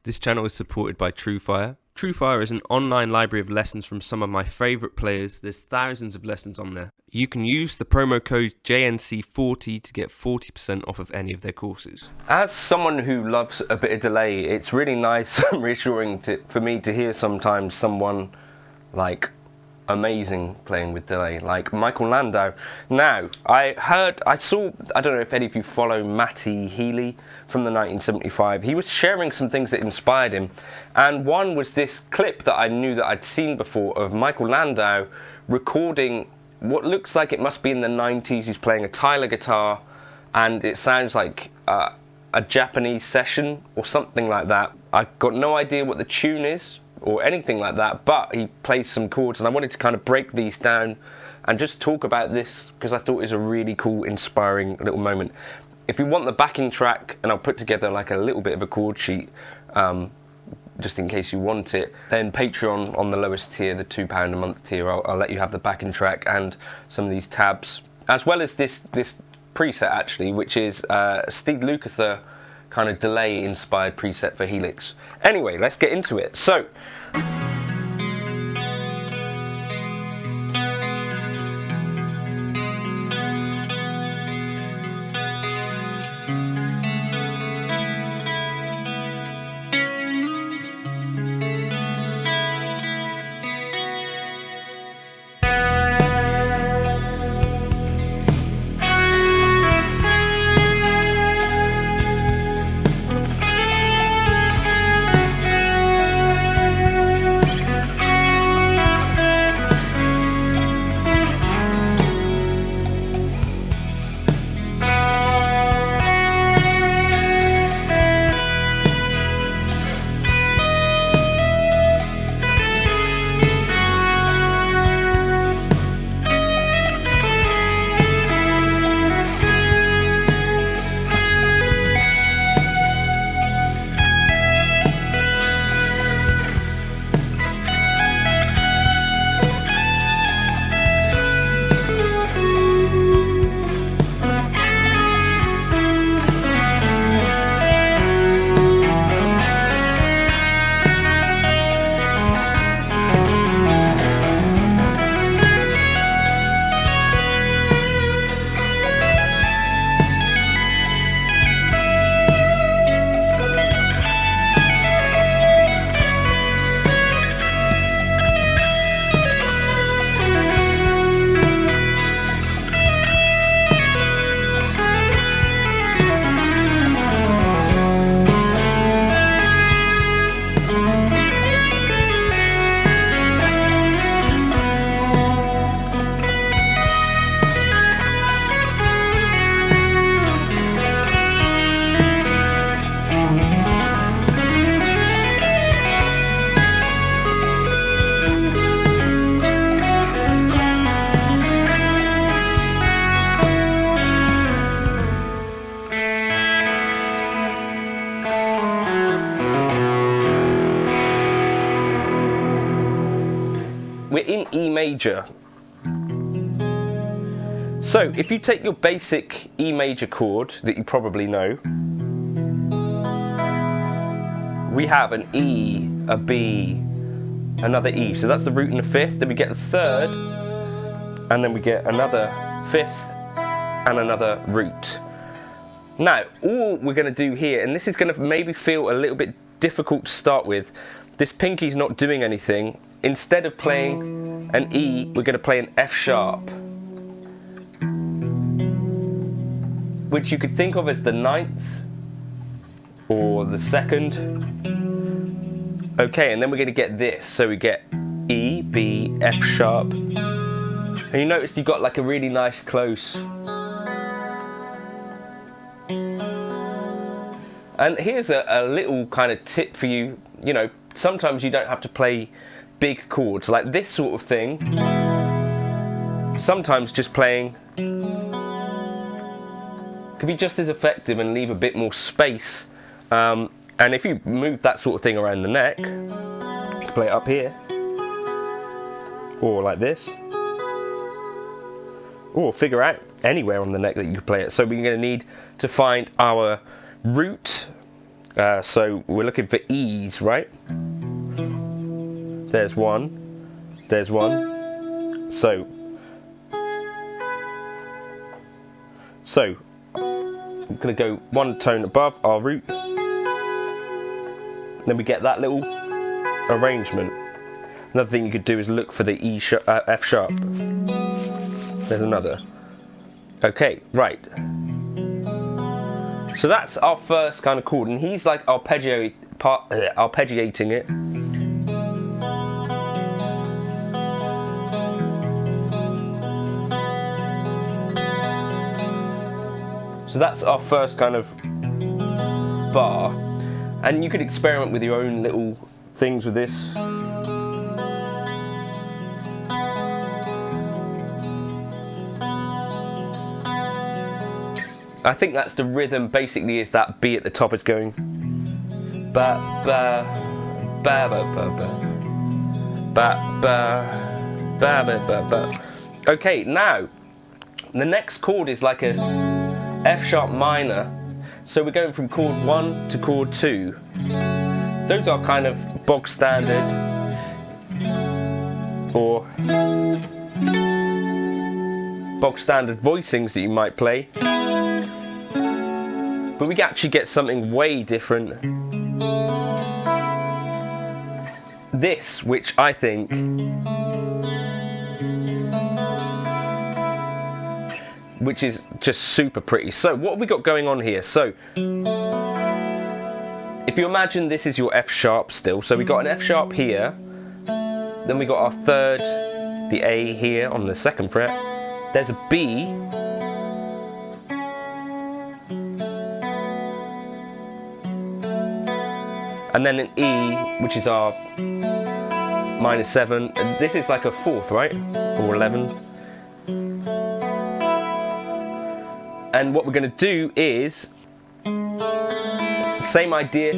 This channel is supported by TrueFire. TrueFire is an online library of lessons from some of my favourite players. There's thousands of lessons on there. You can use the promo code JNC40 to get 40% off of any of their courses. As someone who loves a bit of delay, it's really nice and reassuring for me to hear sometimes someone like amazing playing with delay, like Michael Landau. Now, I don't know if any of you follow Matty Healy from the 1975. He was sharing some things that inspired him, and one was this clip that I knew that I'd seen before of Michael Landau recording what looks like it must be in the 90s. He's playing a Tyler guitar, and it sounds like a Japanese session or something like that. I've got no idea what the tune is or anything like that, but he plays some chords, and I wanted to kind of break these down and just talk about this because I thought it was a really cool, inspiring little moment. If you want the backing track, and I'll put together like a little bit of a chord sheet just in case you want it, then Patreon on the lowest tier, the £2 a month tier, I'll let you have the backing track and some of these tabs, as well as this preset actually, which is Steve Lukather kind of delay inspired preset for Helix. Anyway, let's get into it. So we're in E major. So if you take your basic E major chord that you probably know, we have an E, a B, another E. So that's the root and the fifth. Then we get the third, and then we get another fifth and another root. Now, all we're going to do here, and this is going to maybe feel a little bit difficult to start with, this pinky's not doing anything. Instead of playing an E, we're going to play an F sharp, which you could think of as the ninth or the second. Okay, and then we're going to get this. So we get E, B, F sharp. And you notice you've got like a really nice close. And here's a little kind of tip for you. You know, sometimes you don't have to play big chords like this sort of thing. Sometimes just playing can be just as effective and leave a bit more space. And if you move that sort of thing around the neck, play it up here, or like this, or figure out anywhere on the neck that you can play it. So we're going to need to find our root So we're looking for E's, right? There's one. There's one. So I'm going to go one tone above our root. Then we get that little arrangement. Another thing you could do is look for the F sharp. There's another. Okay, right. So that's our first kind of chord, and he's like arpeggiating it. So that's our first kind of bar, and you could experiment with your own little things with this. I think that's the rhythm. Basically, is that B at the top is going ba ba ba ba ba ba ba ba ba ba ba. Okay, now the next chord is like a F sharp minor, so we're going from chord 1 to chord 2. Those are kind of bog standard or bog standard voicings that you might play, but we actually get something way different. This, which I think which is just super pretty. So what have we got going on here? So if you imagine this is your F sharp still, so we got an F sharp here, then we got our third, the A here on the second fret, there's a B, and then an E, which is our -7, and this is like a fourth, right, or 11. And what we're going to do is, same idea,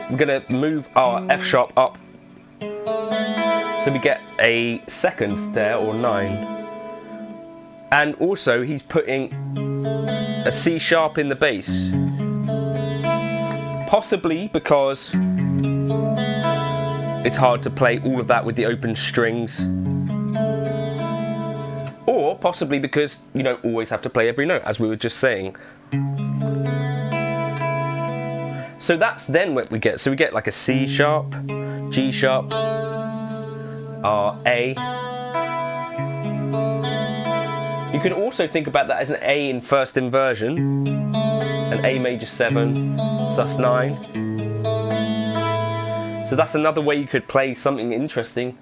we're going to move our F sharp up, so we get a second there, or 9. And also he's putting a C sharp in the bass, possibly because it's hard to play all of that with the open strings, or possibly because you don't always have to play every note, as we were just saying. So that's then what we get. So we get like a C sharp, G sharp, our A. You can also think about that as an A in first inversion, an A major 7, sus 9. So that's another way you could play something interesting.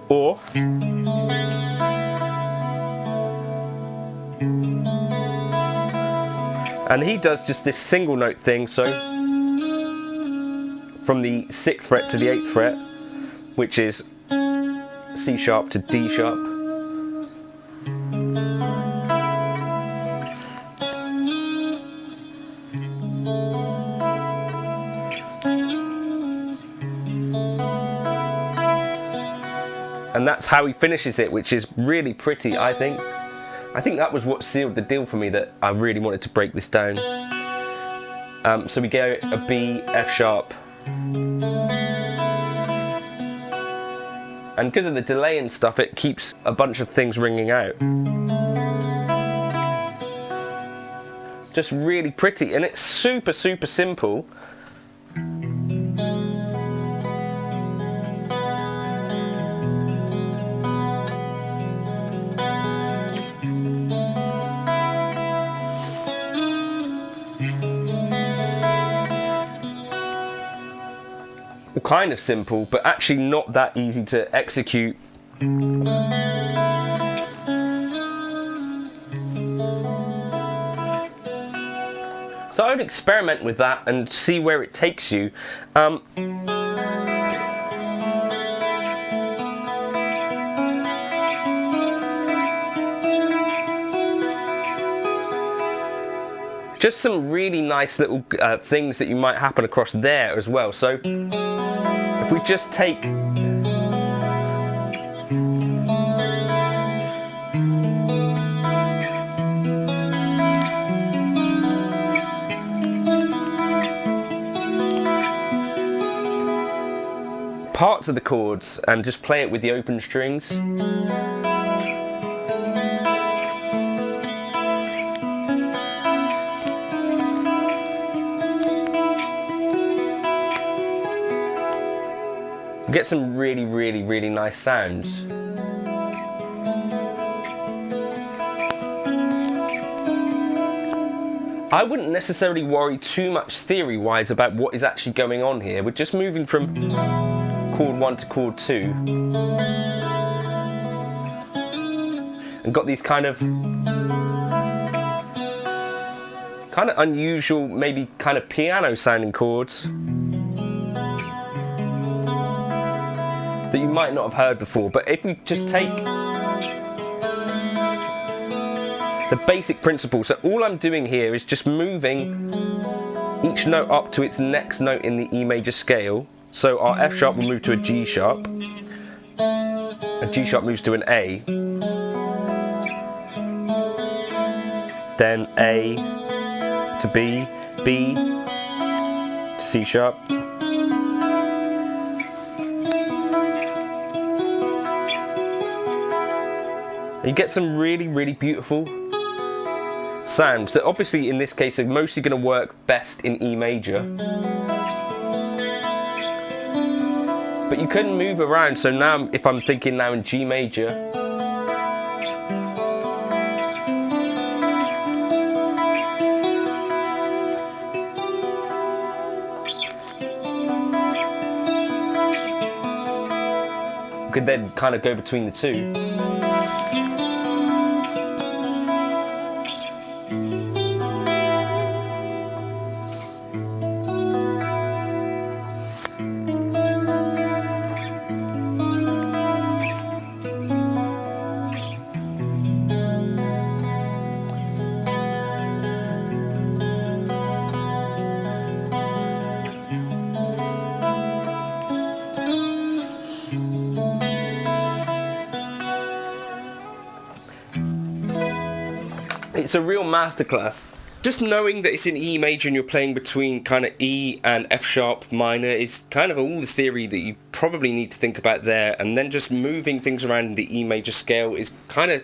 Or and he does just this single note thing, so from the 6th fret to the 8th fret, which is C sharp to D sharp. And that's how he finishes it, which is really pretty, I think. I think that was what sealed the deal for me, that I really wanted to break this down. So we go a B, F sharp. And because of the delay and stuff, it keeps a bunch of things ringing out. Just really pretty, and it's super, super simple. Kind of simple, but actually not that easy to execute. So I would experiment with that and see where it takes you. Just some really nice little things that you might happen across there as well. So if we just take parts of the chords and just play it with the open strings. You get some really, really, really nice sounds. I wouldn't necessarily worry too much theory-wise about what is actually going on here. We're just moving from chord 1 to chord 2. And got these kind of unusual, maybe kind of piano-sounding chords that you might not have heard before. But if we just take the basic principle, so all I'm doing here is just moving each note up to its next note in the E major scale. So our F sharp will move to a G sharp, a G sharp moves to an A, then A to B, B to C sharp, you get some really, really beautiful sounds that obviously in this case are mostly going to work best in E major. But you can move around, so now if I'm thinking now in G major, you could then kind of go between the two. It's a real masterclass. Just knowing that it's in E major and you're playing between kind of E and F sharp minor is kind of all the theory that you probably need to think about there, and then just moving things around in the E major scale is kind of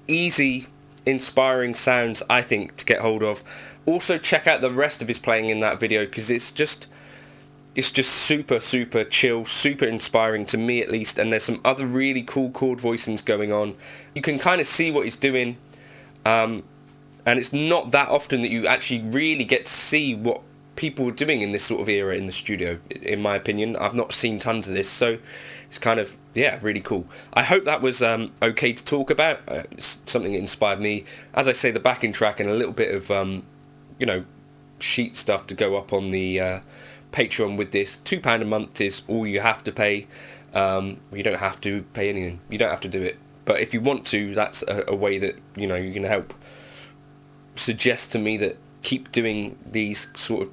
easy, inspiring sounds, I think, to get hold of. Also check out the rest of his playing in that video, because it's just super, super chill, super inspiring to me at least, and there's some other really cool chord voicings going on. You can kind of see what he's doing. And it's not that often that you actually really get to see what people are doing in this sort of era in the studio, in my opinion. I've not seen tons of this, so it's kind of, yeah, really cool. I hope that was okay to talk about. It's something that inspired me. As I say, the backing track and a little bit of, you know, sheet stuff to go up on the Patreon with this. £2 a month is all you have to pay. You don't have to pay anything. You don't have to do it. But if you want to, that's a way that, you know, you can help suggest to me that keep doing these sort of